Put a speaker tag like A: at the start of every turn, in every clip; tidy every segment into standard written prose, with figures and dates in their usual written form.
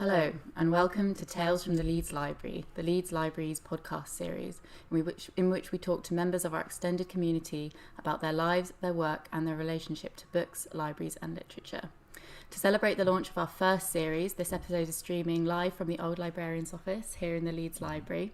A: Hello, and welcome to Tales from the Leeds Library, the Leeds Library's podcast series, in which we talk to members of our extended community about their lives, their work, and their relationship to books, libraries, and literature. To celebrate the launch of our first series, this episode is streaming live from the old Librarian's office here in the Leeds Library.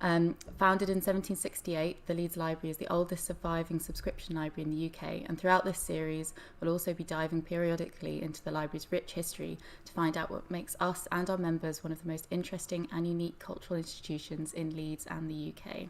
A: Founded in 1768, the Leeds Library is the oldest surviving subscription library in the UK, and throughout this series we'll also be diving periodically into the library's rich history to find out what makes us and our members one of the most interesting and unique cultural institutions in Leeds and the UK.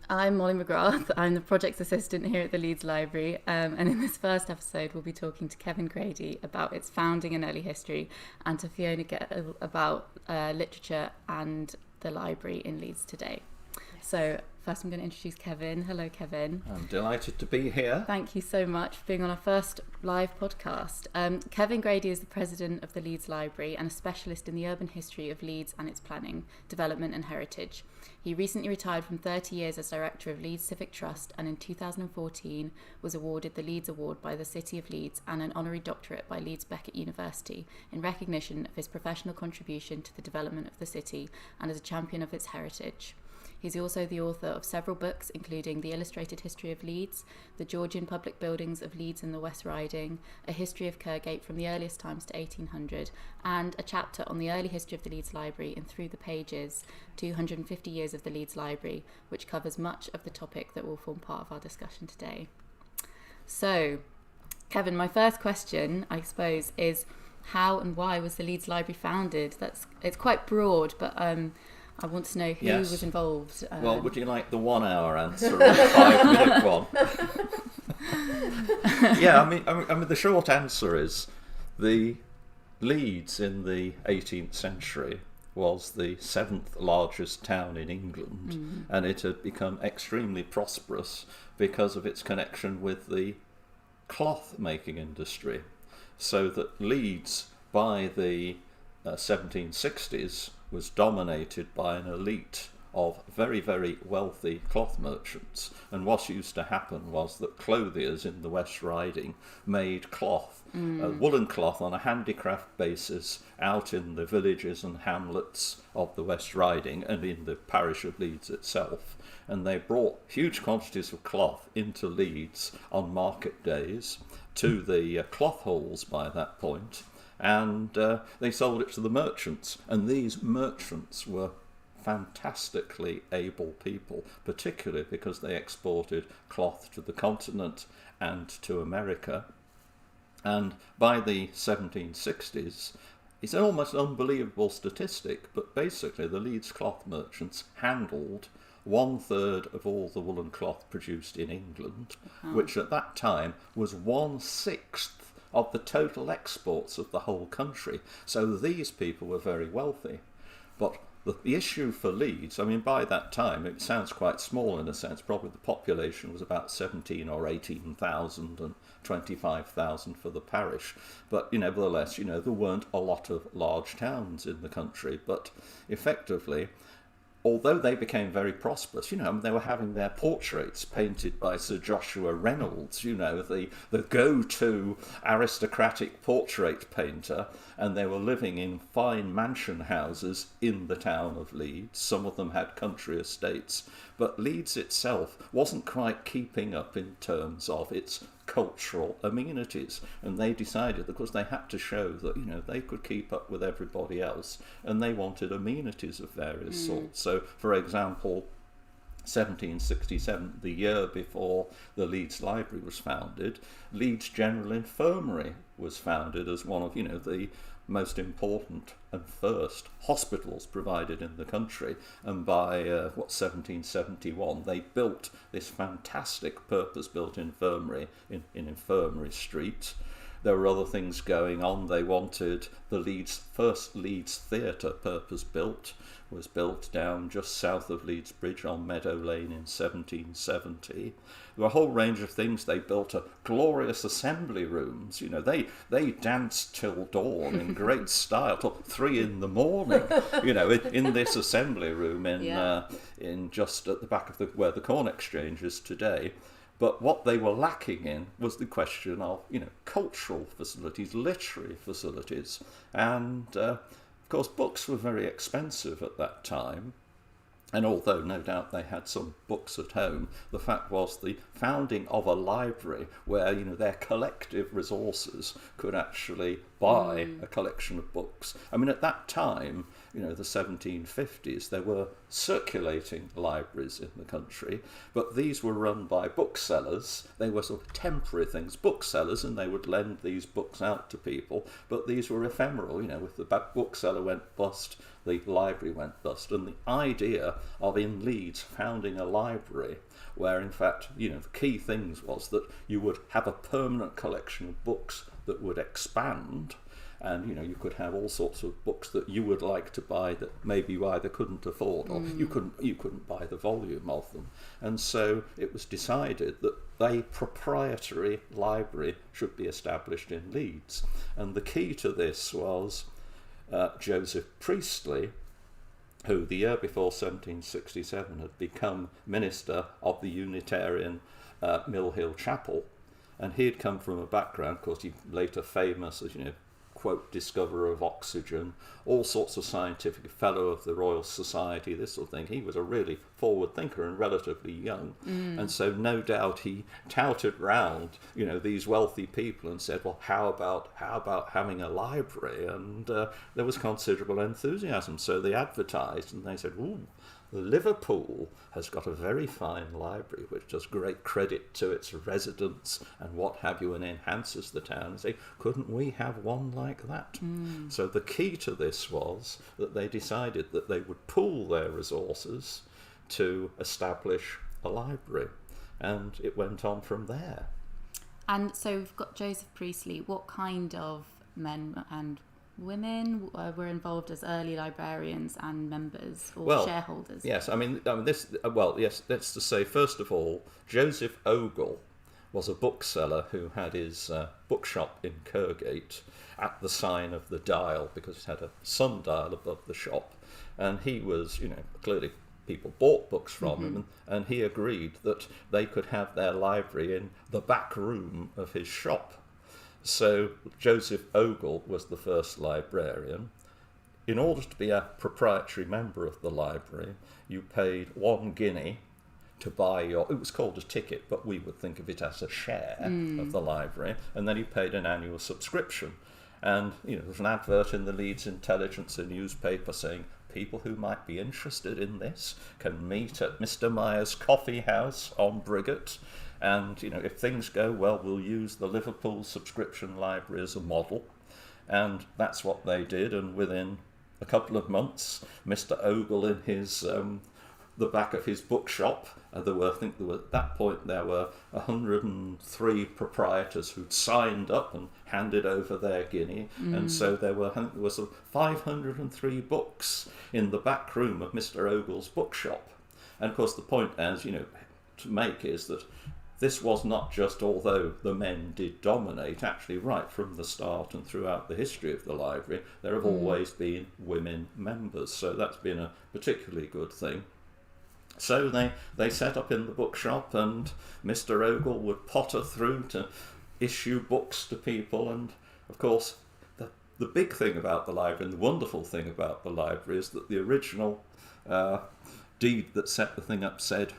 A: I'm Molly McGrath. I'm the project assistant here at the Leeds Library, and in this first episode we'll be talking to Kevin Grady about its founding and early history, and to Fiona Gell about literature and the library in Leeds today. So first I'm going to introduce Kevin. Hello, Kevin.
B: I'm delighted to be here.
A: Thank you so much for being on our first live podcast. Kevin Grady is the president of the Leeds Library and a specialist in the urban history of Leeds and its planning, development and heritage. He recently retired from 30 years as director of Leeds Civic Trust, and in 2014 was awarded the Leeds Award by the City of Leeds and an honorary doctorate by Leeds Beckett University in recognition of his professional contribution to the development of the city and as a champion of its heritage. He's also the author of several books, including The Illustrated History of Leeds, The Georgian Public Buildings of Leeds and the West Riding, A History of Kirkgate from the Earliest Times to 1800, and a chapter on the early history of the Leeds Library in Through the Pages, 250 Years of the Leeds Library, which covers much of the topic that will form part of our discussion today. So, Kevin, my first question, I suppose, is how and why was the Leeds Library founded? It's quite broad, but I want to know who was involved.
B: Well, would you like the 1 hour answer or the 5 minute one? Yeah, I mean, the short answer is the Leeds in the 18th century was the 7th largest town in England, and it had become extremely prosperous because of its connection with the cloth making industry. So that Leeds, by the 1760s, was dominated by an elite of very, very wealthy cloth merchants. And what used to happen was that clothiers in the West Riding made cloth, woolen cloth on a handicraft basis out in the villages and hamlets of the West Riding and in the parish of Leeds itself. And they brought huge quantities of cloth into Leeds on market days to the cloth halls by that point. And they sold it to the merchants, and these merchants were fantastically able people, particularly because they exported cloth to the continent and to America. And by the 1760s, it's an almost unbelievable statistic, but basically the Leeds cloth merchants handled 1/3 of all the woolen cloth produced in England, which at that time was 1/6 of the total exports of the whole country. So these people were very wealthy. But the issue for Leeds, I mean, by that time, it sounds quite small in a sense. Probably the population was about 17 or 18,000 and 25,000 for the parish. But, nevertheless, there weren't a lot of large towns in the country. But effectively, although they became very prosperous, they were having their portraits painted by Sir Joshua Reynolds, the go-to aristocratic portrait painter, and they were living in fine mansion houses in the town of Leeds. Some of them had country estates, but Leeds itself wasn't quite keeping up in terms of its cultural amenities, and they decided, because they had to show that they could keep up with everybody else, and they wanted amenities of various sorts. So, for example, 1767, the year before the Leeds Library was founded, Leeds General Infirmary was founded as one of the most important and first hospitals provided in the country, and by 1771 they built this fantastic purpose-built infirmary in Infirmary Street. There were other things going on. They wanted the first Leeds Theatre, purpose-built, was built down just south of Leeds Bridge on Meadow Lane in 1770. There were a whole range of things. They built a glorious assembly rooms. They danced till dawn in great style, till 3 a.m, in this assembly room in just at the back of where the Corn Exchange is today. But what they were lacking in was the question of, cultural facilities, literary facilities. And, of course, books were very expensive at that time. And although no doubt they had some books at home, the fact was the founding of a library where, their collective resources could actually buy a collection of books. I mean, at that time, the 1750s, there were circulating libraries in the country, but these were run by booksellers. They were sort of temporary things, booksellers, and they would lend these books out to people, but these were ephemeral. If the bookseller went bust, the library went bust. And the idea of in Leeds founding a library where, in fact, the key things was that you would have a permanent collection of books that would expand, and you could have all sorts of books that you would like to buy that maybe you either couldn't afford or you couldn't buy the volume of them. And so it was decided that a proprietary library should be established in Leeds. And the key to this was Joseph Priestley, who the year before 1767 had become minister of the Unitarian Mill Hill Chapel, and he had come from a background, of course, he later famous as, quote, discoverer of oxygen, all sorts of scientific, fellow of the Royal Society, this sort of thing. He was a really forward thinker and relatively young. And so no doubt he touted round, these wealthy people and said, well, how about having a library? And there was considerable enthusiasm. So they advertised and they said, ooh, Liverpool has got a very fine library which does great credit to its residents and what have you, and enhances the town. And say, couldn't we have one like that? So the key to this was that they decided that they would pool their resources to establish a library, and it went on from there.
A: And so we've got Joseph Priestley. What kind of men and women were involved as early librarians and members or shareholders?
B: Yes, that's to say, first of all, Joseph Ogle was a bookseller who had his bookshop in Kirgate at the sign of the Dial, because it had a sundial above the shop, and he was, clearly people bought books from him, and he agreed that they could have their library in the back room of his shop. So Joseph Ogle was the first librarian. In order to be a proprietary member of the library, you paid 1 guinea to buy it was called a ticket, but we would think of it as a share of the library, and then you paid an annual subscription. And there was an advert in the Leeds Intelligencer newspaper saying, people who might be interested in this can meet at Mr. Myers' Coffee House on Briggate. And, if things go well, we'll use the Liverpool subscription library as a model. And that's what they did. And within a couple of months, Mr. Ogle in his the back of his bookshop, at that point there were 103 proprietors who'd signed up and handed over their guinea. And so there was 503 books in the back room of Mr. Ogle's bookshop. And, of course, the point, to make is that this was not just, although the men did dominate, actually right from the start and throughout the history of the library, there have always been women members. So that's been a particularly good thing. So they set up in the bookshop, and Mr. Ogle would potter through to issue books to people. And, of course, the big thing about the library and the wonderful thing about the library is that the original deed that set the thing up said,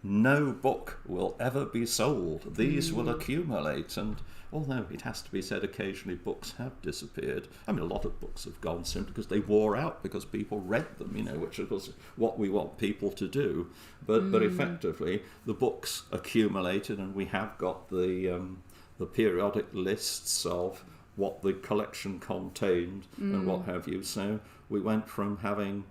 B: no book will ever be sold. These will accumulate. And although it has to be said occasionally books have disappeared, a lot of books have gone simply because they wore out, because people read them, which was what we want people to do. But effectively, the books accumulated, and we have got the periodic lists of what the collection contained and what have you. So we went from having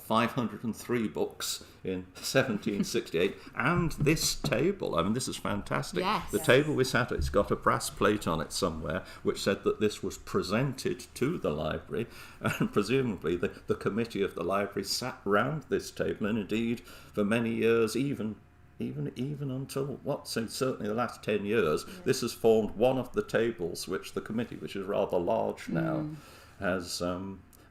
B: 503 books in 1768, and this table, this is fantastic.
A: Yes.
B: The table we sat at, it's got a brass plate on it somewhere which said that this was presented to the library, and presumably the committee of the library sat round this table, and indeed for many years, even until certainly the last 10 years, this has formed one of the tables which the committee, which is rather large now,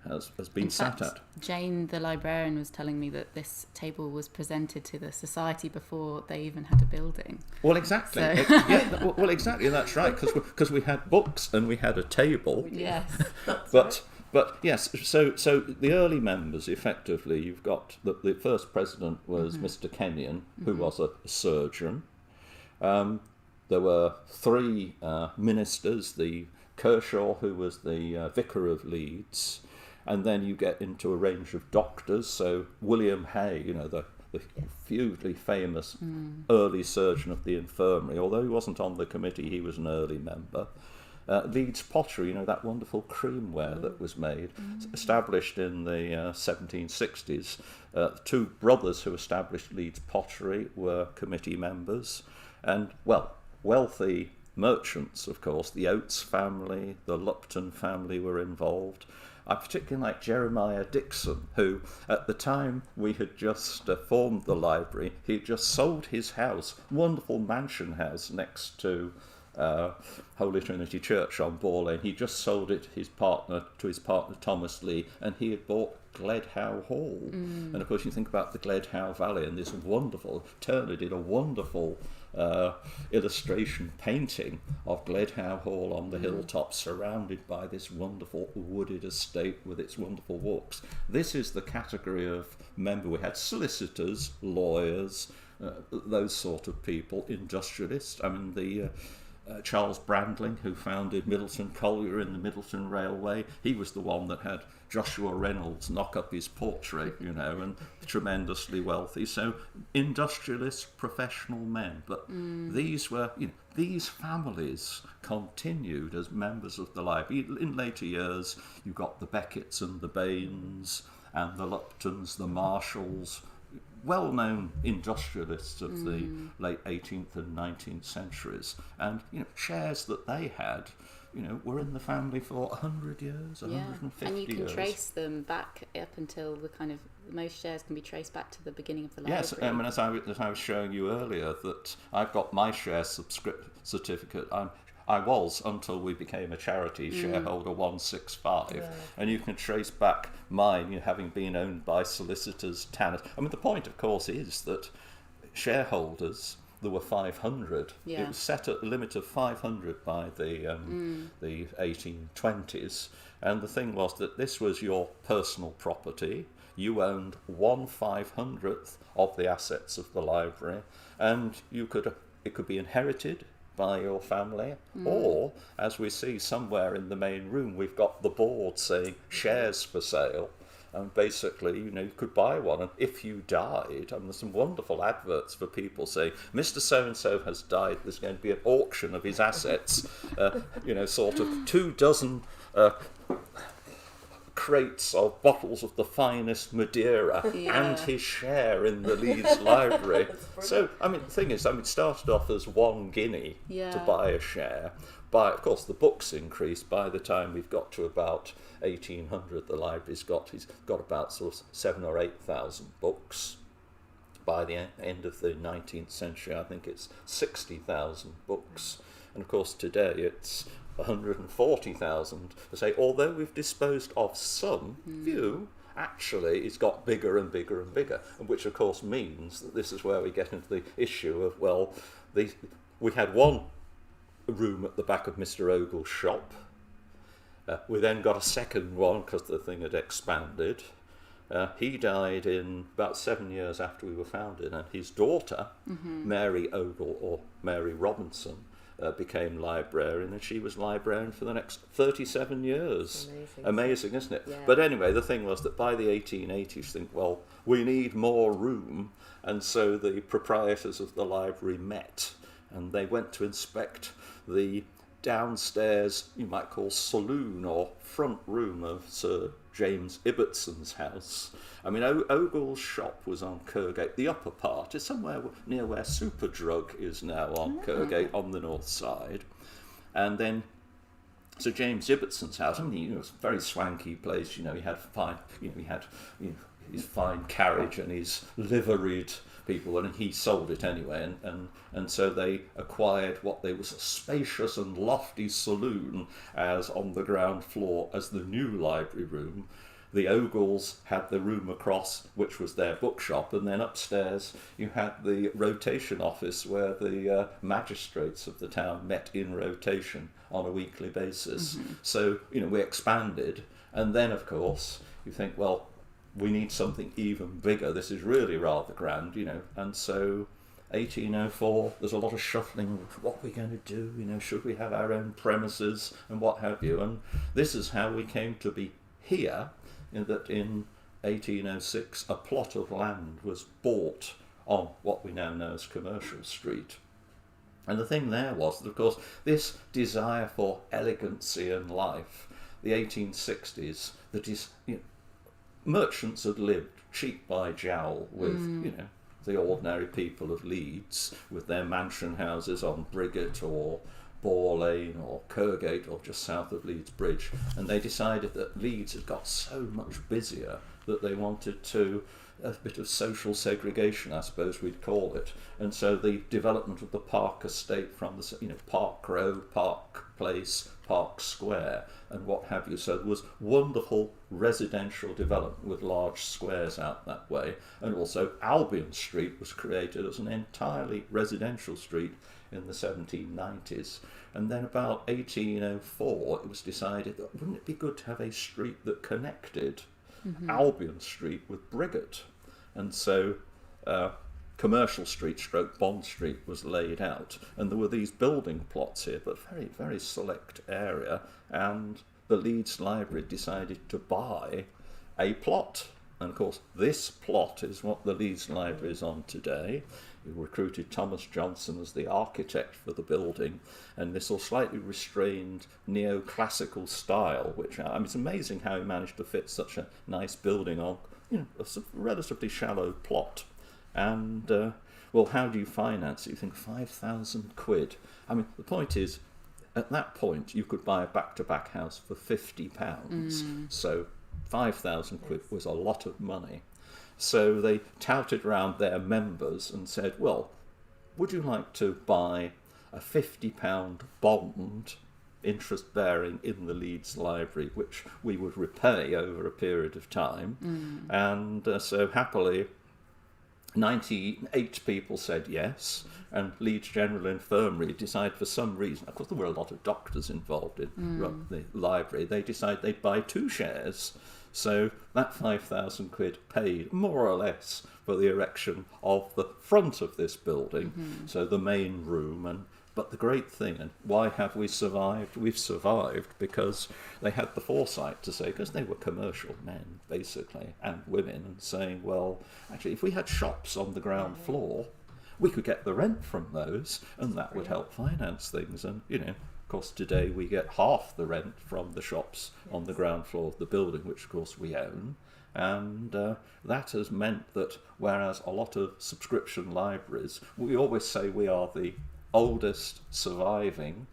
B: has been sat at.
A: Jane, the librarian, was telling me that this table was presented to the society before they even had a building.
B: Well, exactly.
A: So.
B: Well, exactly. That's right. Because we had books and we had a table.
A: Yes.
B: But yes. So the early members, effectively, you've got the first president was Mr. Kenyon, who was a surgeon. There were three ministers: the Kershaw, who was the vicar of Leeds. And then you get into a range of doctors. So William Hay, the hugely famous early surgeon of the infirmary, although he wasn't on the committee, he was an early member. Leeds pottery, that wonderful creamware that was made, established in the 1760s. Two brothers who established Leeds pottery were committee members. And, wealthy merchants, of course, the Oates family, the Lupton family were involved. I particularly like Jeremiah Dixon, who, at the time we had just formed the library, he'd just sold his house, wonderful mansion house next to Holy Trinity Church on Ball Lane. He just sold it to his partner Thomas Lee, and he had bought Gledhow Hall. And of course, you think about the Gledhow Valley and this wonderful, Turner did a wonderful illustration painting of Gledhow Hall on the hilltop, surrounded by this wonderful wooded estate with its wonderful walks. This is the category of member. We had solicitors, lawyers, those sort of people, industrialists. I mean, the Charles Brandling, who founded Middleton Colliery and the Middleton Railway, he was the one that had Joshua Reynolds knock up his portrait, and tremendously wealthy. So industrialists, professional men. But these were, these families continued as members of the library. In later years, you got the Becketts and the Baines and the Luptons, the Marshalls, well-known industrialists of the late 18th and 19th centuries. And, shares that they had, were in the family for 100 years, 150 years.
A: And you can trace them back up until most shares can be traced back to the beginning of the library.
B: Yes, as I was showing you earlier, that I've got my share certificate. I was, until we became a charity, shareholder 165, and you can trace back mine, having been owned by solicitors, tanners. I mean, the point, of course, is that shareholders, there were 500. It was set at a limit of 500 by the 1820s, and the thing was that this was your personal property. You owned 1/500th of the assets of the library, and it could be inherited by your family, or, as we see somewhere in the main room, we've got the board saying shares for sale, and basically, you could buy one, and if you died, there's some wonderful adverts for people saying, Mr. So-and-so has died, there's going to be an auction of his assets, sort of 24 crates of bottles of the finest Madeira and his share in the Leeds Library. So, the thing is, it started off as 1 guinea to buy a share. Of course, the books increased. By the time we've got to about 1800, the library's got about sort of 7,000 or 8,000 books. By the end of the 19th century, I think it's 60,000 books. And of course, today it's 140,000 to say, although we've disposed of some, few, actually it's got bigger and bigger and bigger, and which of course means that this is where we get into the issue of, we had one room at the back of Mr. Ogle's shop. We then got a second one because the thing had expanded. He died in about 7 years after we were founded, and his daughter, Mary Ogle, or Mary Robinson, became librarian, and she was librarian for the next 37 years. Amazing, isn't it? Yeah. But anyway, the thing was that by the 1880s, we need more room, and so the proprietors of the library met, and they went to inspect the downstairs, you might call saloon or front room of Sir James Ibbotson's house. Ogle's shop was on Kergate. The upper part is somewhere near where Superdrug is now on Kergate on the north side. And then Sir James Ibbotson's house, it was a very swanky place. He had his fine carriage and his liveried people, and he sold it anyway, and so they acquired what was a spacious and lofty saloon as on the ground floor as the new library room, the Ogles had the room across, which was their bookshop, and then upstairs you had the rotation office where the magistrates of the town met in rotation on a weekly basis. So, we expanded, and then, of course, you think, well, we need something even bigger. This is really rather grand, and so 1804, there's a lot of shuffling. What are we going to do? Should we have our own premises and what have you? And this is how we came to be here, that in 1806 a plot of land was bought on what we now know as Commercial Street. And the thing there was that, of course, this desire for elegancy and life, the 1860s, that is, merchants had lived cheek by jowl with, the ordinary people of Leeds with their mansion houses on Briggate or Boar Lane or Kirgate or just south of Leeds Bridge, and they decided that Leeds had got so much busier that they wanted to a bit of social segregation, I suppose we'd call it, and so the development of the Park Estate from the Park Road, Park Place, Park Square, and what have you. So there was wonderful residential development with large squares out that way, and also Albion Street was created as an entirely residential street in the 1790s. And then about 1804 it was decided that wouldn't it be good to have a street that connected Albion Street with Briggate, and so Commercial Street / Bond Street was laid out, and there were these building plots here, but very, very select area, and the Leeds Library decided to buy a plot. And of course this plot is what the Leeds Library is on today. He recruited Thomas Johnson as the architect for the building, and this slightly restrained neoclassical style, which it's amazing how he managed to fit such a nice building on a relatively shallow plot. And well, how do you finance it? You think £5,000. The point is, at that point you could buy a back-to-back house for £50. So £5,000 was a lot of money. So they touted around their members and said, well, would you like to buy a £50 bond, interest bearing, in the Leeds Library, which we would repay over a period of time? And so happily 98 people said yes, and Leeds General Infirmary decided, for some reason, of course there were a lot of doctors involved in the library, they decided they'd buy 2 shares. So that £5,000 paid more or less for the erection of the front of this building, so the main room. But the great thing, and why have we survived? We've survived because they had the foresight to say, because they were commercial men, basically, and women, and saying, well, actually, if we had shops on the ground floor, we could get the rent from those, and that would help finance things. And, of course, today we get half the rent from the shops on the ground floor of the building, which, of course, we own. And that has meant that, whereas a lot of subscription libraries, we always say we are the oldest surviving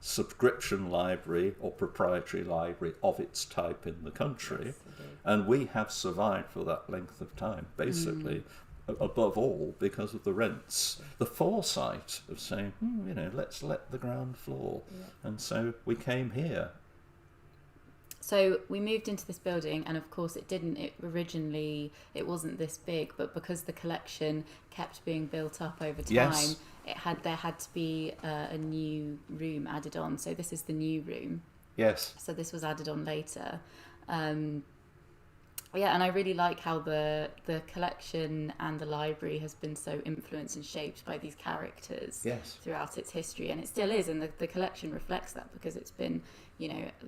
B: subscription library or proprietary library of its type in the country, and we have survived for that length of time, basically, above all because of the rents, the foresight of saying, let's let the ground floor. And so we came here.
A: So we moved into this building, and of course originally it wasn't this big, but because the collection kept being built up over time, there had to be a new room added on. So this is the new room.
B: Yes.
A: So this was added on later. And I really like how the collection and the library has been so influenced and shaped by these characters throughout its history, and it still is, and the collection reflects that, because it's been,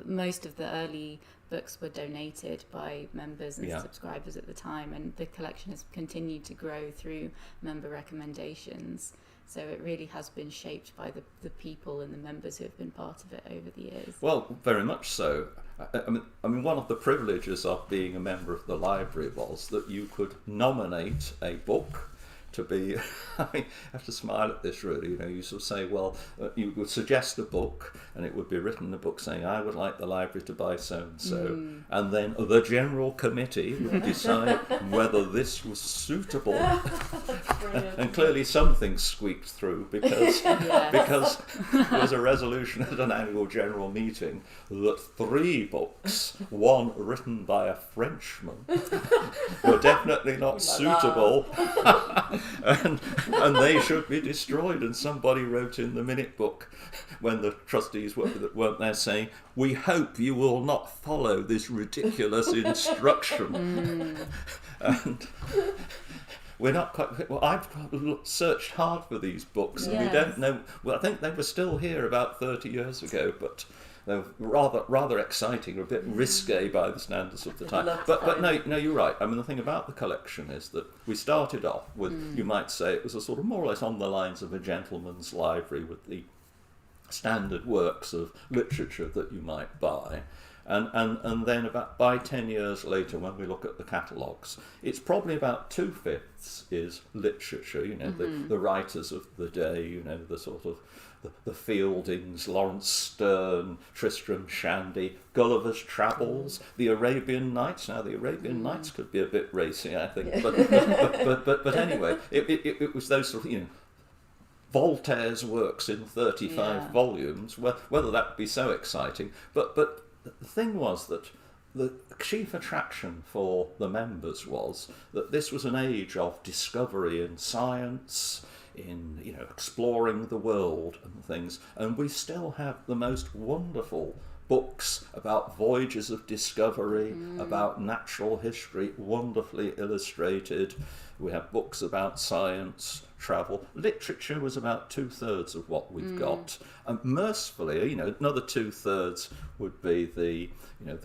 A: most of the early books were donated by members and subscribers at the time, and the collection has continued to grow through member recommendations. So it really has been shaped by the people and the members who have been part of it over the years.
B: Well, very much so. I mean, one of the privileges of being a member of the library was that you could nominate a book, to be, I mean, I have to smile at this really, you sort of say, well, you would suggest a book and it would be written in a book saying, I would like the library to buy so-and-so, and then the general committee would decide whether this was suitable. And clearly something squeaked through because there was a resolution at an annual general meeting that 3 books, one written by a Frenchman, were definitely not suitable and they should be destroyed. And somebody wrote in the minute book when the trustees weren't there saying, we hope you will not follow this ridiculous instruction. And we're not quite, well, I've searched hard for these books and we don't know, well, I think they were still here about 30 years ago, but they were rather exciting, or a bit risque by the standards of the time. But no, you're right. I mean, the thing about the collection is that we started off with, you might say, it was a sort of more or less on the lines of a gentleman's library with the standard works of literature that you might buy. And then by 10 years later, when we look at the catalogues, it's probably about 2/5 is literature, the writers of the day, the sort of the Fieldings, Lawrence Sterne, Tristram Shandy, Gulliver's Travels, the Arabian Nights. Now, the Arabian Nights could be a bit racy, I think, but anyway, it was those sort of, Voltaire's works in 35 volumes, whether that would be so exciting. But the thing was that the chief attraction for the members was that this was an age of discovery in science, in exploring the world and things, and we still have the most wonderful books about voyages of discovery, about natural history, wonderfully illustrated. We have books about science, travel. Literature was about 2/3 of what we've got. And mercifully, another 2/3 would be the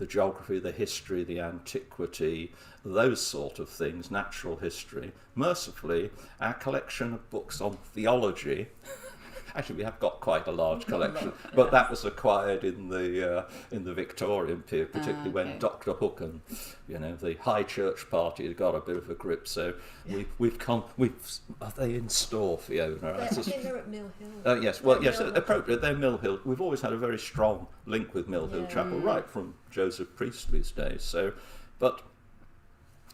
B: geography, the history, the antiquity, those sort of things, natural history. Mercifully, our collection of books on theology. Actually, we have got quite a large collection, but that was acquired in the Victorian period, particularly when Dr. Hook and the High Church Party had got a bit of a grip. So are they in store, Fiona?
C: I think they're at Mill Hill.
B: Yes, well, yes, appropriate. They're Mill Hill. We've always had a very strong link with Mill Hill Chapel, right from Joseph Priestley's days. So, but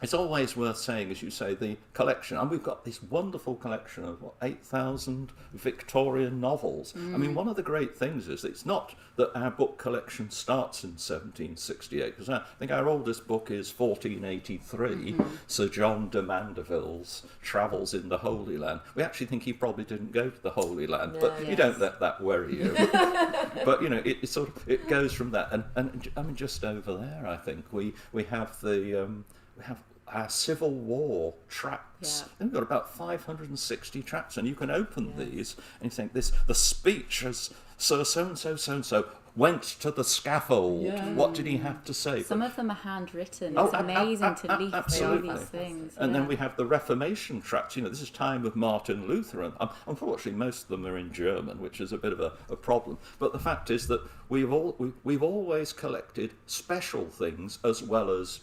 B: it's always worth saying, as you say, the collection, and we've got this wonderful collection of 8,000 Victorian novels. I mean, one of the great things is it's not that our book collection starts in 1768, because I think our oldest book is 1483, Sir John de Mandeville's Travels in the Holy Land. We actually think he probably didn't go to the Holy Land, but you don't let that worry you. But it sort of, it goes from that, and I mean, just over there, I think we have we have our Civil War tracts. We've got about 560 tracts, and you can open these and you think the speech as Sir so-and-so, so-and-so went to the scaffold. What did he have to say?
A: Some of them are handwritten. It's amazing to leaf through these things.
B: And then we have the Reformation tracts. This is time of Martin Luther, and unfortunately most of them are in German, which is a bit of a problem. But the fact is that we've always collected special things as well as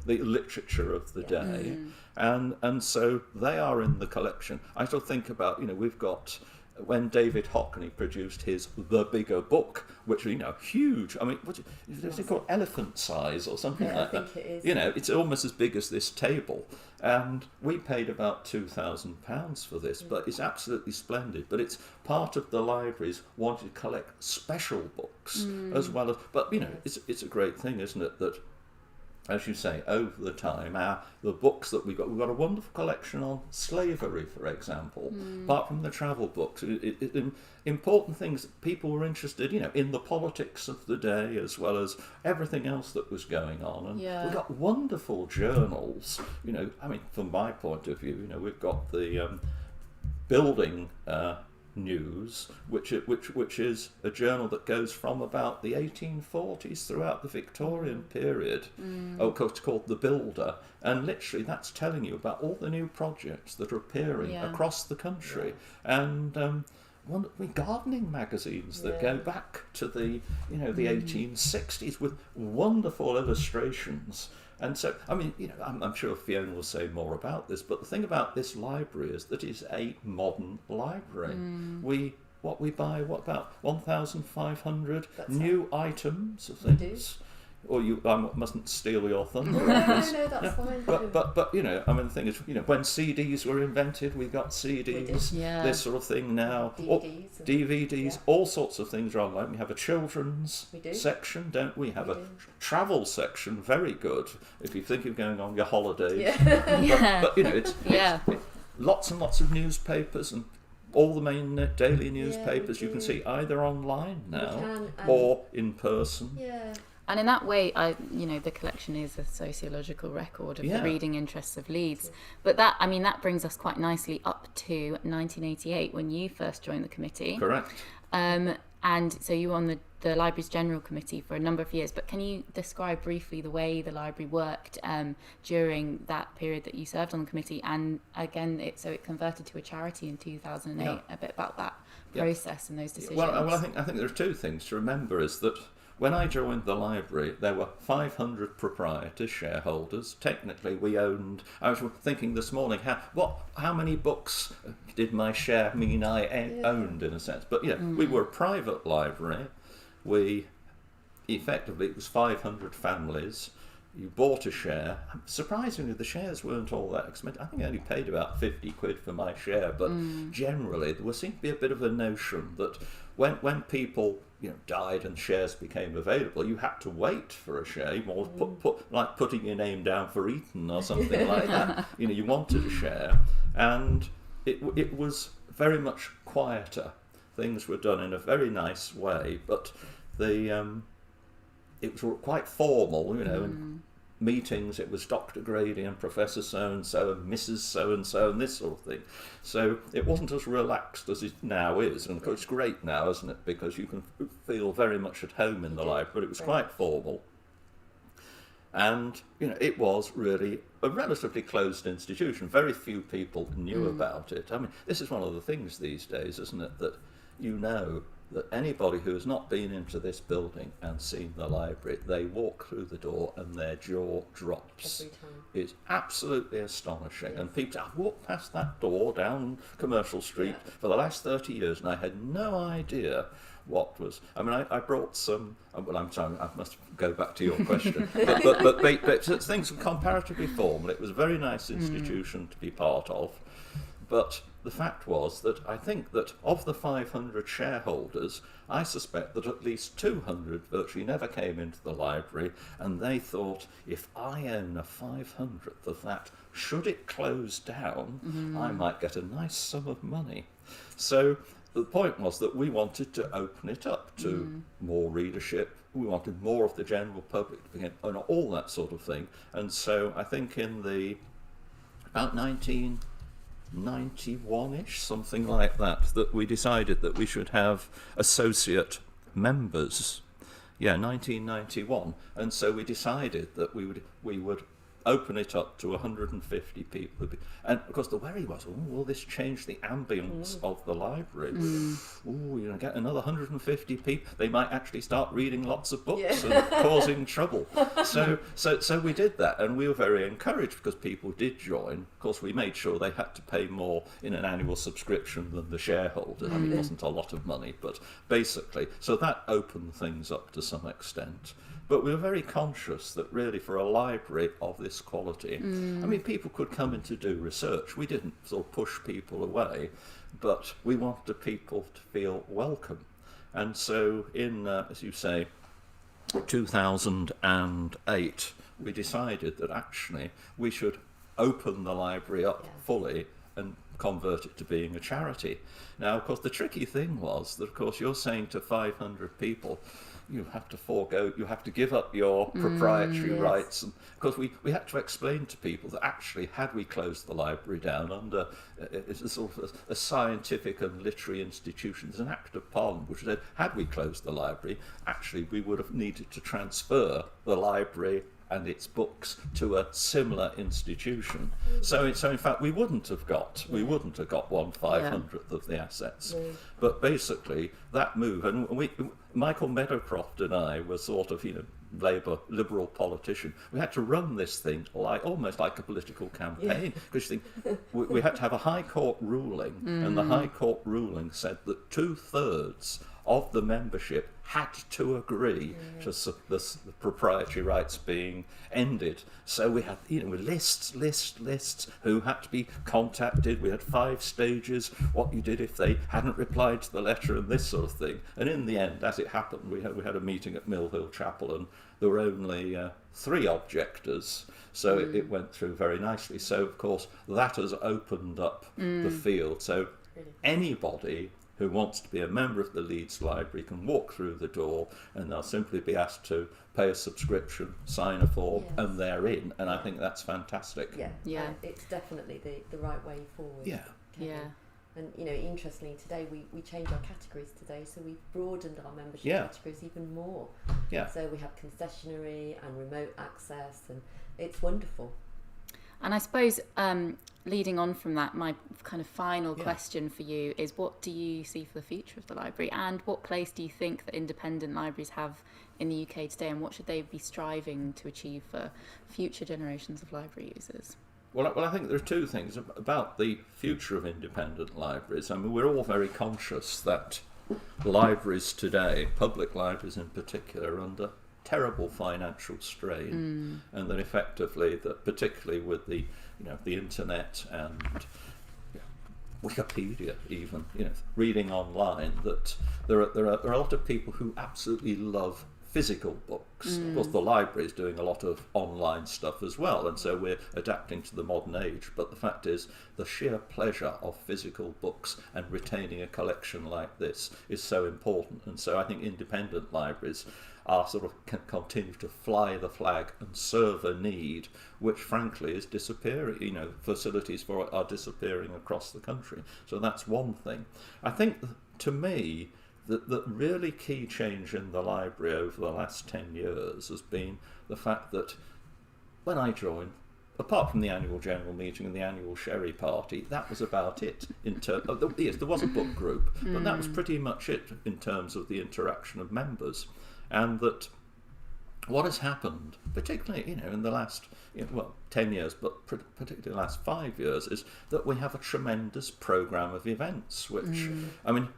B: the literature of the day, and so they are in the collection. I still think about we've got. When David Hockney produced his The Bigger Book, which huge. I mean, what is it called? Elephant size or something like that.
C: I think it is.
B: It's almost as big as this table. And we paid about £2,000 for this, but it's absolutely splendid. But it's part of the libraries wanting to collect special books as well as. But it's a great thing, isn't it? That, as you say, over the time, the books that we've got a wonderful collection on slavery, for example, apart from the travel books. Important things that people were interested, in the politics of the day as well as everything else that was going on. And we've got wonderful journals, I mean, from my point of view, we've got the building News, which is a journal that goes from about the 1840s throughout the Victorian period. Of course, it's called The Builder, and literally that's telling you about all the new projects that are appearing across the country. And gardening magazines that go back to the the 1860s with wonderful illustrations. And so, I mean, I'm sure Fiona will say more about this, but the thing about this library is that it's a modern library. What we buy, what about 1,500 new items of things? Or I mustn't steal your thunder.
C: No, that's fine.
B: But I mean, the thing is, when CDs were invented, we got CDs, this sort of thing now. DVDs, all sorts of things are online. We have a children's section, don't we? Have a travel section, very good, if you think of going on your holidays. But it's lots and lots of newspapers and all the main daily newspapers you can see either online now or in person.
C: Yeah.
A: And in that way, the collection is a sociological record of the reading interests of Leeds. But that brings us quite nicely up to 1988 when you first joined the committee.
B: Correct.
A: And so you were on the library's general committee for a number of years. But can you describe briefly the way the library worked during that period that you served on the committee? And again, it converted to a charity in 2008.
B: Yeah.
A: A bit about that process and those decisions.
B: Well, I think there are two things to remember. Is that when I joined the library, there were 500 proprietors, shareholders. Technically, we owned. I was thinking this morning, how many books did my share mean I owned in a sense? But we were a private library. It was 500 families. You bought a share. Surprisingly, the shares weren't all that expensive. I think I only paid about 50 quid for my share, but generally there seemed to be a bit of a notion that when people died and shares became available, you had to wait for a share. More like putting your name down for Eton or something like that. You wanted a share, and it was very much quieter. Things were done in a very nice way, but it was quite formal, in meetings it was Dr. Grady and Professor so-and-so and Mrs. so-and-so and this sort of thing. So it wasn't as relaxed as it now is, and of course it's great now, isn't it, because you can feel very much at home in the library, but it was quite formal. And, it was really a relatively closed institution. Very few people knew about it. I mean, this is one of the things these days, isn't it, that that anybody who has not been into this building and seen the library, they walk through the door and their jaw drops.
C: Every time.
B: It's absolutely astonishing. Yes. And people, I've walked past that door down Commercial Street for the last 30 years and I had no idea what was. I mean, I brought some. Well, I'm sorry, I must go back to your question. but things were comparatively formal. It was a very nice institution to be part of. But the fact was that I think that of the 500 shareholders, I suspect that at least 200 virtually never came into the library, and they thought, if I own a 500th of that, should it close down, I might get a nice sum of money. So the point was that we wanted to open it up to more readership. We wanted more of the general public to begin, and all that sort of thing. And so I think in about 1991-ish, something like that we decided that we should have associate members. 1991. And so we decided that we would open it up to 150 people. And of course the worry was, will this change the ambience of the library? Get another 150 people, they might actually start reading lots of books and causing trouble. So we did that, and we were very encouraged because people did join. Of course, we made sure they had to pay more in an annual subscription than the shareholders. I mean, it wasn't a lot of money, but basically, so that opened things up to some extent. But we were very conscious that really for a library of this quality, I mean, people could come in to do research. We didn't sort of push people away, but we wanted people to feel welcome. And so in, as you say, 2008, we decided that actually we should open the library up fully and convert it to being a charity. Now, of course, the tricky thing was that, of course, you're saying to 500 people, you have to give up your proprietary rights. And of course, we had to explain to people that actually, had we closed the library down under a sort of a scientific and literary institution, there's an Act of Parliament which said, had we closed the library, actually we would have needed to transfer the library and its books to a similar institution. So in fact we wouldn't have got 1/500th of the assets. But basically that move, and Michael Meadowcroft and I were sort of Labour liberal politician. We had to run this thing almost like a political campaign, because you think we had to have a High Court ruling, and the High Court ruling said that 2/3 of the membership had to agree to the proprietary rights being ended. So we had lists who had to be contacted. We had 5 stages, what you did if they hadn't replied to the letter and this sort of thing. And in the end, as it happened, we had a meeting at Mill Hill Chapel, and there were only 3 objectors, so it went through very nicely. So of course that has opened up the field. So anybody who wants to be a member of the Leeds Library can walk through the door, and they'll simply be asked to pay a subscription, sign a form, and they're in. And I think that's fantastic.
C: Yeah. It's definitely the right way forward.
A: Yeah.
C: And interestingly, today we changed our categories today, so we've broadened our membership categories even more. So we have concessionary and remote access, and it's wonderful.
A: And I suppose leading on from that, my kind of final question for you is, what do you see for the future of the library, and what place do you think that independent libraries have in the UK today, and what should they be striving to achieve for future generations of library users?
B: Well, I think there are 2 things about the future of independent libraries. I mean, we're all very conscious that libraries today, public libraries in particular, are under terrible financial strain, and that effectively, that particularly with the internet and Wikipedia, even reading online, that there are a lot of people who absolutely love physical books. Of course, the library is doing a lot of online stuff as well, and so we're adapting to the modern age. But the fact is, the sheer pleasure of physical books and retaining a collection like this is so important. And so I think independent libraries are can continue to fly the flag and serve a need which frankly is disappearing. Facilities for it are disappearing across the country. So that's one thing. I think, to me, the really key change in the library over the last 10 years has been the fact that when I joined, apart from the annual general meeting and the annual sherry party, that was about it. Yes, there was a book group, but that was pretty much it in terms of the interaction of members. And that what has happened, particularly in the last 10 years, but particularly the last 5 years, is that we have a tremendous programme of events, which, I mean,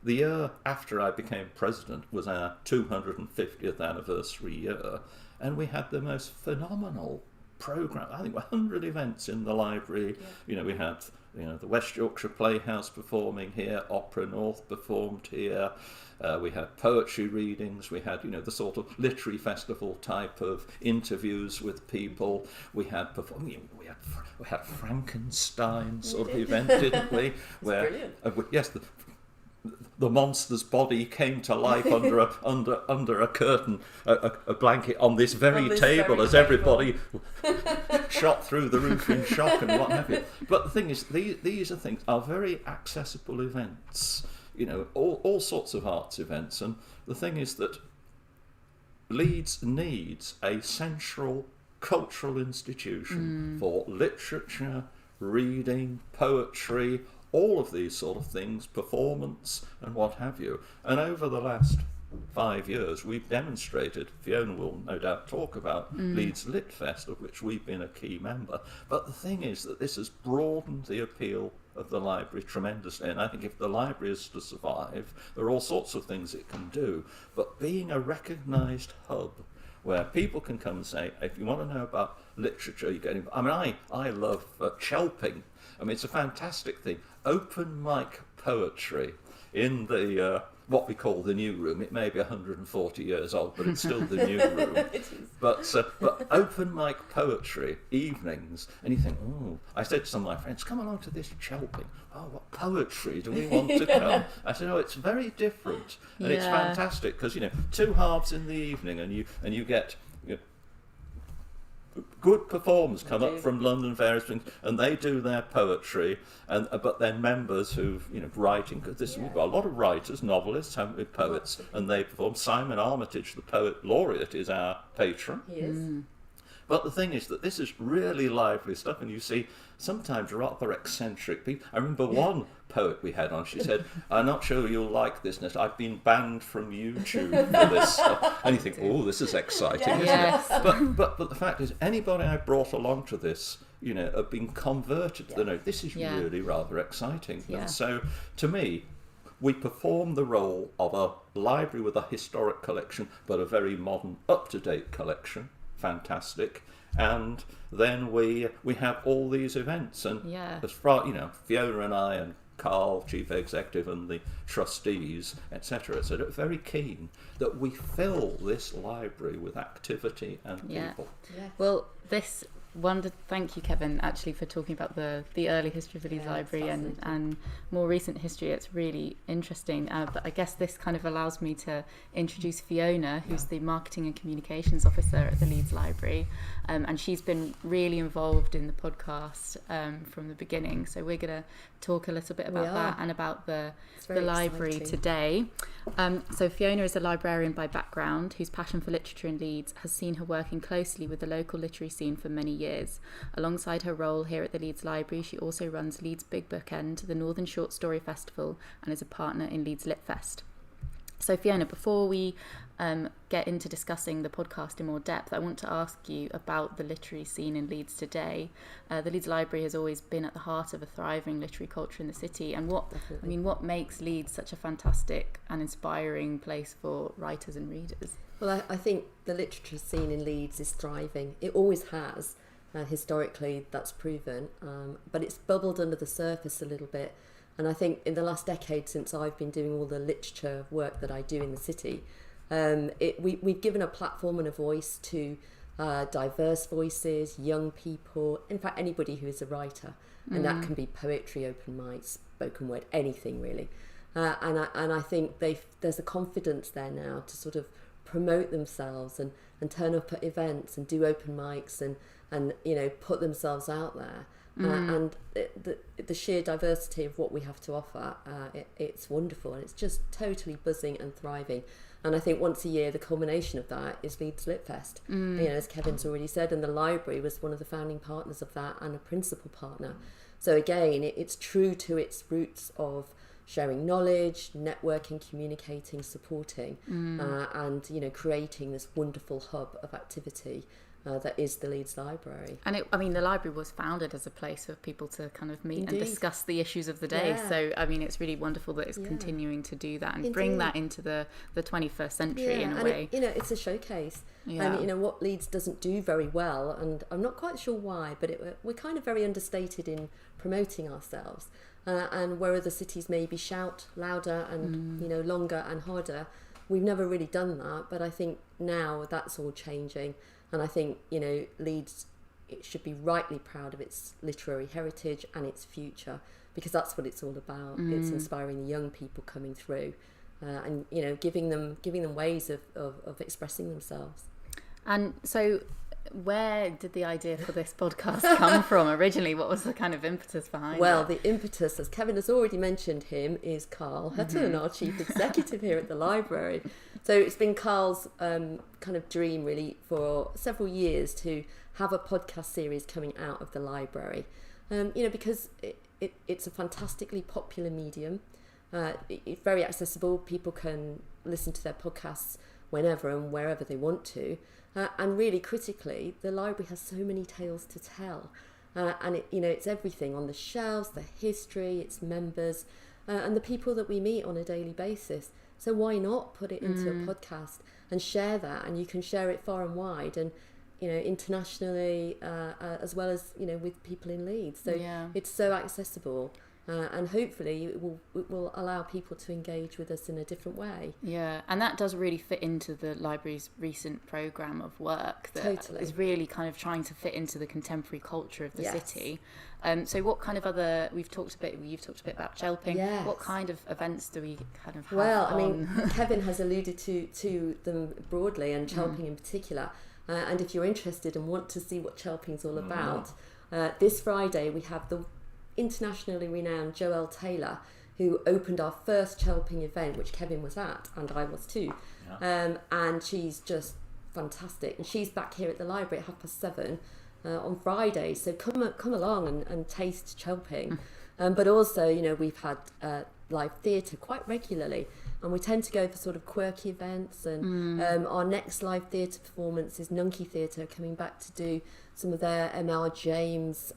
B: the year after I became president was our 250th anniversary year, and we had the most phenomenal programme. I think 100 events in the library. We had the West Yorkshire Playhouse performing here, Opera North performed here. We had poetry readings. We had the sort of literary festival type of interviews with people. We had we had Frankenstein sort of event, didn't we? Where yes. The monster's body came to life under a curtain, a blanket on this very table, as everybody shot through the roof in shock and what have you. But the thing is, these are very accessible events, all sorts of arts events. And the thing is that Leeds needs a central cultural institution for literature, reading, poetry, all of these sort of things, performance and what have you. And over the last 5 years, we've demonstrated, Fiona will no doubt talk about Leeds Lit Fest, of which we've been a key member. But the thing is that this has broadened the appeal of the library tremendously, and I think if the library is to survive, there are all sorts of things it can do. But being a recognised hub where people can come and say, if you want to know about literature, you get in. I mean, I love chelping. I mean, it's a fantastic thing. Open mic poetry in the what we call the new room. It may be 140 years old, but it's still the new room. But open mic poetry evenings, and you think, oh, I said to some of my friends, come along to this chelping. Oh, what poetry do we want to come? I said, oh, it's very different, and it's fantastic because 2 halves in the evening, and you get. Good performers come up from London, various things, and they do their poetry, but then members who've writing. Because we've got a lot of writers, novelists, haven't we, poets, and they perform. Simon Armitage, the poet laureate, is our patron.
C: He is.
B: But the thing is that this is really lively stuff, and you see sometimes rather eccentric people. I remember one poet we had on, she said, "I'm not sure you'll like this, I've been banned from YouTube for this stuff." And you think, oh, this is exciting, isn't it? But the fact is, anybody I brought along to this, have been converted to the note. This is really rather exciting. And so, to me, we perform the role of a library with a historic collection, but a very modern, up-to-date collection. Fantastic. And then we have all these events, and as far Fiona and I and Carl, chief executive, and the trustees, etc., are very keen that we fill this library with activity and people.
A: Well, thank you, Kevin, actually, for talking about the early history of the Leeds Library and more recent history. It's really interesting. But I guess this kind of allows me to introduce Fiona, who's the Marketing and Communications Officer at the Leeds Library. And she's been really involved in the podcast from the beginning. So we're going to talk a little bit about that and about the library today. So Fiona is a librarian by background whose passion for literature in Leeds has seen her working closely with the local literary scene for many years. Alongside her role here at the Leeds Library, she also runs Leeds Big Book End, the Northern Short Story Festival, and is a partner in Leeds Lit Fest. So Fiona, before we get into discussing the podcast in more depth, I want to ask you about the literary scene in Leeds today. The Leeds Library has always been at the heart of a thriving literary culture in the city, and what makes Leeds such a fantastic and inspiring place for writers and readers?
C: Well, I think the literature scene in Leeds is thriving. It always has. Historically, that's proven, but it's bubbled under the surface a little bit. And I think in the last decade, since I've been doing all the literature work that I do in the city, we've given a platform and a voice to diverse voices, young people, in fact, anybody who is a writer. And that can be poetry, open mics, spoken word, anything really. And I think there's a confidence there now to sort of promote themselves and turn up at events and do open mics and put themselves out there. And the sheer diversity of what we have to offer, it's wonderful, and it's just totally buzzing and thriving. And I think once a year, the culmination of that is Leeds Lit Fest. As Kevin's already said, and the library was one of the founding partners of that and a principal partner. So again, it's true to its roots of sharing knowledge, networking, communicating, supporting, and creating this wonderful hub of activity. That is the Leeds Library. And
A: the library was founded as a place for people to kind of meet and discuss the issues of the day. So, it's really wonderful that it's continuing to do that and bring that into the 21st century in a way.
C: It's a showcase. And, what Leeds doesn't do very well, and I'm not quite sure why, but we're kind of very understated in promoting ourselves. And where other cities maybe shout louder and, longer and harder, we've never really done that. But I think now that's all changing. And I think, Leeds, it should be rightly proud of its literary heritage and its future, because that's what it's all about. It's inspiring the young people coming through and, giving them ways of expressing themselves.
A: And so where did the idea for this podcast come from originally? What was the kind of impetus behind it?
C: Well, the impetus, as Kevin has already mentioned him, is Carl Hutton, our chief executive here at the library. So it's been Carl's kind of dream really for several years to have a podcast series coming out of the library. Because it's a fantastically popular medium. It's very accessible. People can listen to their podcasts whenever and wherever they want to. And really critically, the library has so many tales to tell. And it's everything on the shelves, the history, its members, and the people that we meet on a daily basis. So why not put it into a podcast and share that? And you can share it far and wide and, internationally, as well as, with people in Leeds. So it's so accessible. And hopefully it will allow people to engage with us in a different way.
A: Yeah, and that does really fit into the library's recent programme of work that is really kind of trying to fit into the contemporary culture of the city. So what kind of you've talked a bit about Chelping. Yes. What kind of events do we kind of have?
C: Well, Kevin has alluded to them broadly, and Chelping in particular. And if you're interested and want to see what Chelping's all about, this Friday we have the internationally renowned Joelle Taylor, who opened our first Chelping event, which Kevin was at and I was too. And she's just fantastic. And she's back here at the library at 7:30 on Friday. So come along and taste Chelping. But also, you know, we've had live theatre quite regularly, and we tend to go for sort of quirky events. And our next live theatre performance is Nunkey Theatre coming back to do some of their M.R. James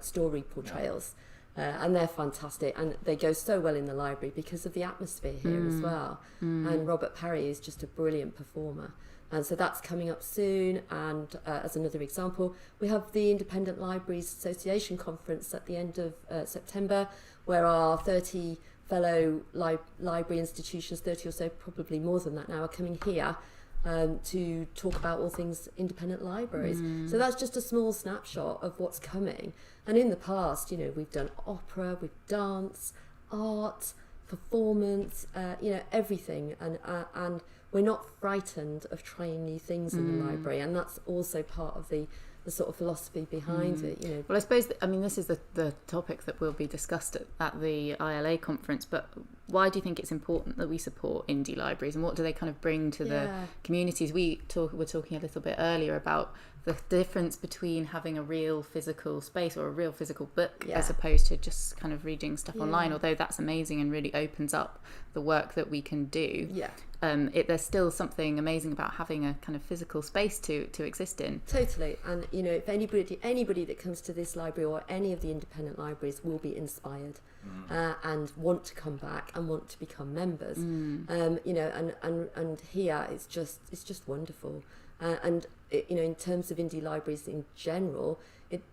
C: story portrayals. And they're fantastic, and they go so well in the library because of the atmosphere here as well. And Robert Parry is just a brilliant performer. And so that's coming up soon. And as another example, we have the Independent Libraries Association Conference at the end of September, where our 30 fellow library institutions, 30 or so, probably more than that now, are coming here to talk about all things independent libraries. So that's just a small snapshot of what's coming. And in the past, you know, we've done opera, we've dance, art, performance, you know, everything. And we're not frightened of trying new things in the library, and that's also part of the sort of philosophy behind it, you know.
A: Well, I suppose this is the topic that will be discussed at the ILA conference, but why do you think it's important that we support indie libraries, and what do they kind of bring to the communities? We were talking a little bit earlier about the difference between having a real physical space or a real physical book as opposed to just kind of reading stuff online, although that's amazing and really opens up the work that we can do. There's still something amazing about having a kind of physical space to exist in.
C: Totally. And you know, if anybody that comes to this library or any of the independent libraries will be inspired and want to come back and want to become members. You know, and here it's just wonderful. You know, in terms of indie libraries in general,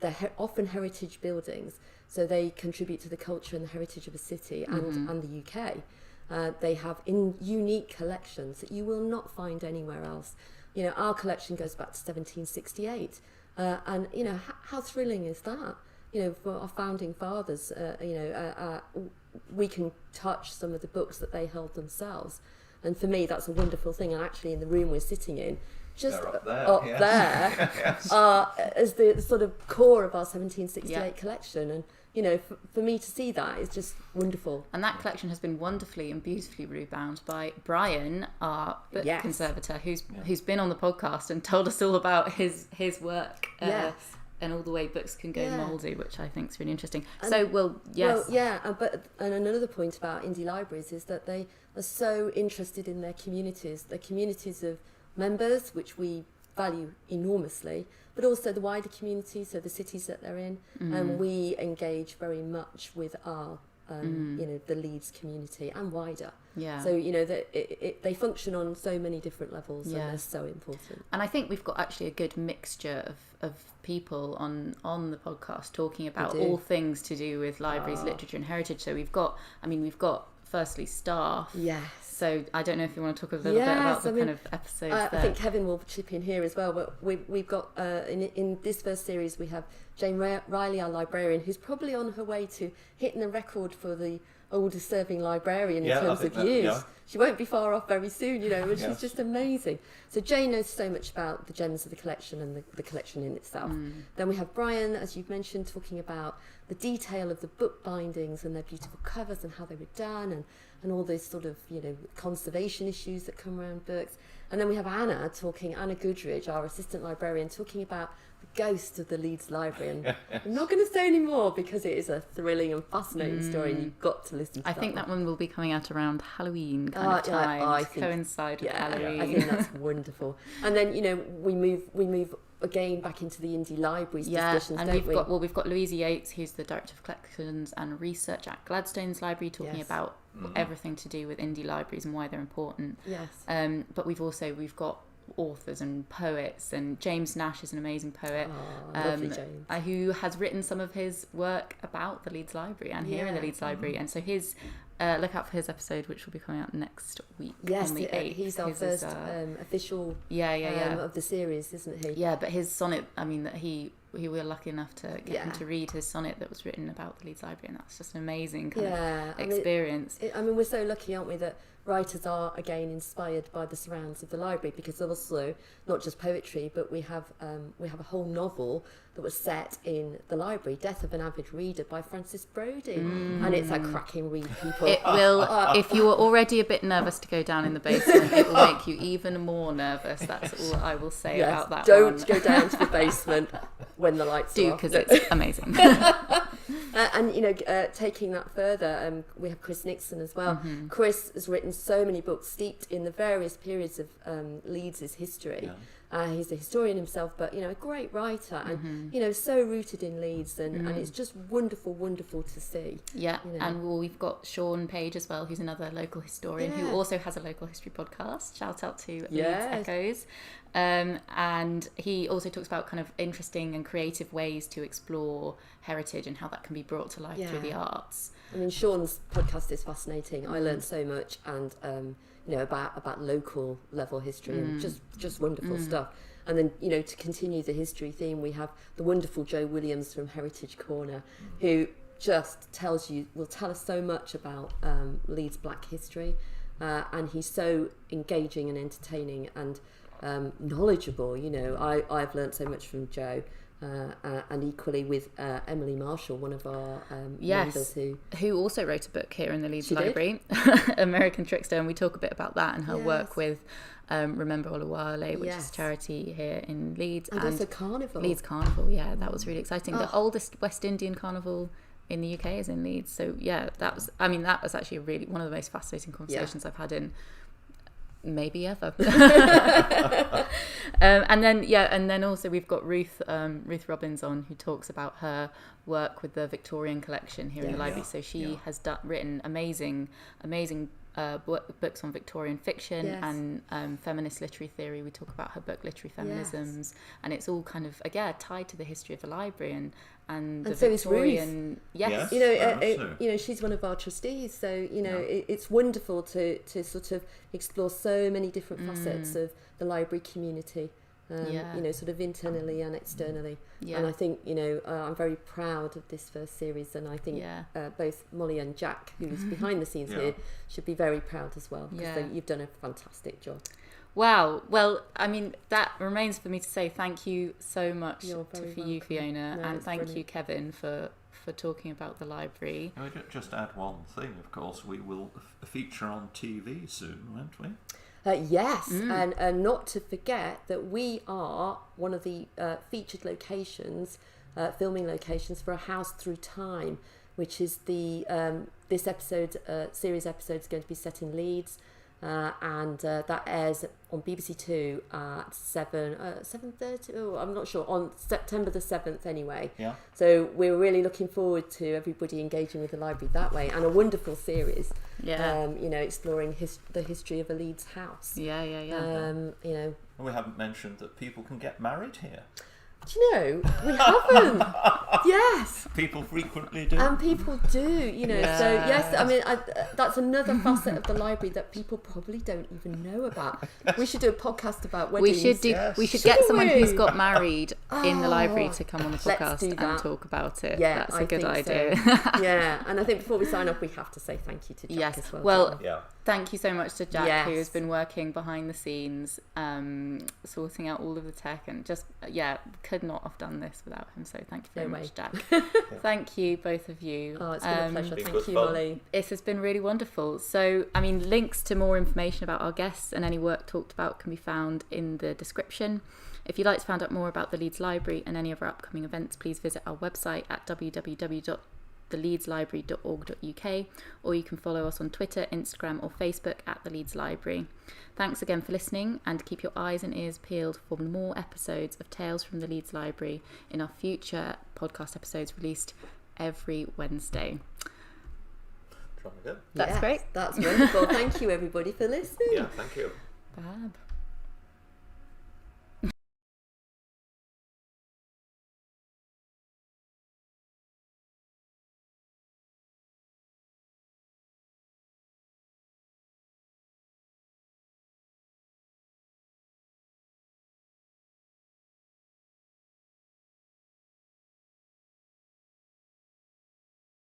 C: they're often heritage buildings, so they contribute to the culture and the heritage of a city and the UK. They have unique collections that you will not find anywhere else. You know, our collection goes back to 1768, and you know, how thrilling is that? You know, for our founding fathers, you know, we can touch some of the books that they held themselves, and for me, that's a wonderful thing. And actually, in the room we're sitting in, just up there as the sort of core of our 1768 collection. And you know, for me to see that is just wonderful.
A: And that collection has been wonderfully and beautifully rebound by Brian, our book conservator, who's been on the podcast and told us all about his work. And all the way books can go mouldy, which I think is really interesting. And,
C: but another point about indie libraries is that they are so interested in their communities of members, which we value enormously, but also the wider community, so the cities that they're in, and we engage very much with our you know, the Leeds community and wider. So you know that they function on so many different levels, and they're so important.
A: And I think we've got actually a good mixture of people on the podcast talking about all things to do with libraries, literature, and heritage. So we've got firstly staff. So I don't know if you want to talk a little bit about the kind of episodes there.
C: I think Kevin will chip in here as well, but we've got, in this first series, we have Jane Riley, our librarian, who's probably on her way to hitting the record for the oldest serving librarian in terms of years. She won't be far off very soon, you know, which is just amazing. So Jane knows so much about the gems of the collection and the collection in itself. Then we have Brian, as you've mentioned, talking about the detail of the book bindings and their beautiful covers and how they were done, and all those sort of, you know, conservation issues that come around books. And then we have Anna Goodridge, our assistant librarian, talking about the ghost of the Leeds Library. And I'm not going to say any more because it is a thrilling and fascinating story, and you've got to listen to that.
A: I think that one will be coming out around Halloween kind of time, to coincide with Halloween.
C: I think that's wonderful. And then, you know, we move again back into the indie libraries discussions,
A: and we've got Louisa Yates, who's the Director of Collections and Research at Gladstone's Library, talking about everything to do with indie libraries and why they're important. But we've got authors and poets, and James Nash is an amazing poet,
C: lovely James.
A: Who has written some of his work about the Leeds Library and here in the Leeds Library, and so his look out for his episode, which will be coming out next week.
C: On the 8th. He's our first official of the series, isn't he?
A: But his sonnet, that he we were lucky enough to get him to read his sonnet that was written about the Leeds Library, and that's just an amazing kind of experience.
C: I mean, we're so lucky, aren't we, that writers are again inspired by the surrounds of the library, because also not just poetry, but we have a whole novel that was set in the library, Death of an Avid Reader by Francis Brodie, and it's a cracking read, people.
A: It will, if you were already a bit nervous to go down in the basement, it will make you even more nervous. That's all I will say about that.
C: Don't go down to the basement when the lights are off.
A: Do, because it's amazing.
C: And taking that further, we have Chris Nixon as well. Chris has written so many books steeped in the various periods of Leeds' history. He's a historian himself, but a great writer, and so rooted in Leeds, and it's just wonderful to see.
A: And we've got Sean Page as well, who's another local historian who also has a local history podcast. Shout out to Leeds Echoes. And he also talks about kind of interesting and creative ways to explore heritage and how that can be brought to life through the arts.
C: I mean, Sean's podcast is fascinating. I learned so much, and about local level history, and just wonderful stuff. And then to continue the history theme, we have the wonderful Joe Williams from Heritage Corner, who just will tell us so much about Leeds Black history, and he's so engaging and entertaining and knowledgeable. I've learned so much from Joe. And equally with Emily Marshall, one of our members
A: who also wrote a book here in the Leeds Library, American Trickster, and we talk a bit about that and her work with Remember Olawale, which is a charity here in Leeds,
C: and also Carnival.
A: Leeds Carnival, that was really exciting. The oldest West Indian carnival in the UK is in Leeds, so that was actually really one of the most fascinating conversations I've had in maybe ever. And then also we've got Ruth Robbins on, who talks about her work with the Victorian collection here in the library. So she has written amazing books on Victorian fiction and feminist literary theory. We talk about her book Literary Feminisms, and it's all kind of tied to the history of the library and the
C: so
A: Victorian.
C: She's one of our trustees, so it's wonderful to sort of explore so many different facets of the library community, sort of internally and externally. And I think I'm very proud of this first series, and I think both Molly and Jack, who's behind the scenes here, should be very proud as well, because you've done a fantastic job.
A: Wow. Well, I mean, that remains for me to say thank you so much for you, Fiona, and thank you, Kevin, for talking about the library.
B: Can we just add one thing? Of course, we will feature on TV soon, won't we?
C: Yes, and not to forget that we are one of the featured locations, filming locations for A House Through Time, which is the this series episode is going to be set in Leeds. And that airs on BBC Two at 7:30. Oh, I'm not sure, on September the 7th anyway. So we're really looking forward to everybody engaging with the library that way, and a wonderful series. Exploring the history of a Leeds house.
B: We haven't mentioned that people can get married here.
C: Do you know, we haven't. Yes.
B: People frequently do.
C: And people do, So yes, I mean, that's another facet of the library that people probably don't even know about. We should do a podcast about weddings.
A: We should get someone who's got married in the library to come on the podcast and talk about it. That's a good idea.
C: So. And I think before we sign off, we have to say thank you to Jack as well.
A: Thank you so much to Jack, who has been working behind the scenes, sorting out all of the tech, and just could not have done this without him. So thank you very much, Jack. Thank you, both of you.
C: Oh, it's been a pleasure. Thank you, Molly.
A: This has been really wonderful. So, I mean, links to more information about our guests and any work talked about can be found in the description. If you'd like to find out more about the Leeds Library and any of our upcoming events, please visit our website at www.theleedslibrary.org.uk, or you can follow us on Twitter, Instagram or Facebook at The Leeds Library. Thanks again for listening, and keep your eyes and ears peeled for more episodes of Tales from the Leeds Library in our future podcast episodes released every Wednesday.
B: Trying again.
A: That's great.
C: That's wonderful. Thank you everybody for listening.
B: Thank you.
A: Fab.